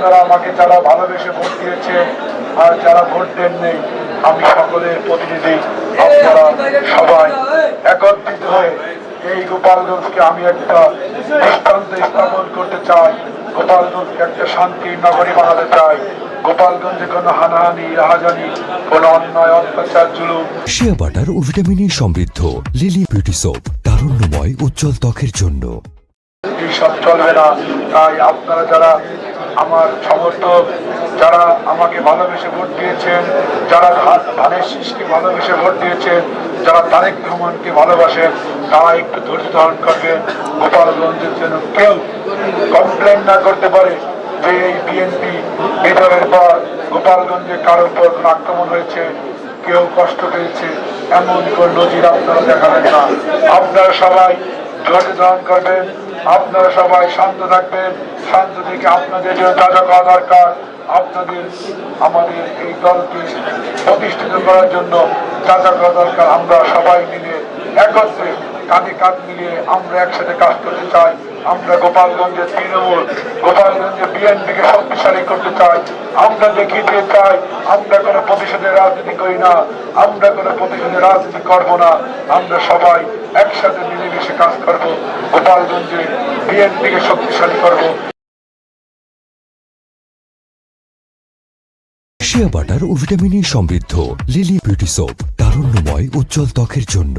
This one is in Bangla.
আপনারা আমাকে যারা ভালোবেসে ভোট দিয়েছেন আর যারা ভোট দেননি, আমি সকলের প্রতিনিধি। আপনারা সবাই একত্রিত হয়ে এই গোপালগঞ্জকে আমি একটা দৃষ্টান্ত স্থাপন করতে চাই। গোপালগঞ্জকে একটা শান্তির নগরী বানাতে চাই। গোপালগঞ্জে কোনো হানাহানি, রাহাজানি, কোনো অন্যায়, অত্যাচার, জুলুম। শিয়া বাটার ও ভিটামিনে সমৃদ্ধ লিলি বিউটি সোপ, তারুণ্যময় উজ্জ্বল ত্বকের জন্য। এইসব চলবে না। তাই আপনারা যারা আমার সমর্থক, যারা আমাকে ভালোবেসে ভোট দিয়েছেন, যারা ধানের শীষকে ভালোবেসে ভোট দিয়েছেন, যারা তারেক রহমানকে ভালোবাসেন, তারা একটু ধৈর্য ধারণ করবেন। গোপালগঞ্জের জন্য কেউ কমপ্লেন না করতে পারে যে এই বিএনপি বিজয়ের পর গোপালগঞ্জে কারোর উপর কোনো আক্রমণ হয়েছে, কেউ কষ্ট পেয়েছে, এমন কোন নজির আপনারা দেখাবেন না। আপনারা সবাই ধৈর্য ধারণ করবেন, আপনারা সবাই শান্ত থাকবেন। শান্ত থেকে আপনাদের যে যা যা করা দরকার, আপনাদের আমাদের এই দলকে প্রতিষ্ঠিত করার জন্য যা যা করা দরকার, আমরা সবাই মিলে একত্রে কাঁধে কাঁধ মিলিয়ে আমরা একসাথে কাজ করতে চাই। আমরা গোপালগঞ্জের তৃণমূল, গোপালগঞ্জে বিএনপিকে শক্তিশালী করতে চাই। আমরা দেখিয়ে দিয়ে চাই আমরা কোনো প্রতিশোধের রাজনীতি করি না, আমরা কোনো প্রতিশোধের রাজনীতি করবো না। আমরা সবাই একসাথে মিলেমিশে কাজ করব, গোপালগঞ্জে বিএনপিকে শক্তিশালী করব। শিয়া বাটার ও ভিটামিনে সমৃদ্ধ লিলি বিউটি সোপ, তারুণ্যময় উজ্জ্বল ত্বকের জন্য।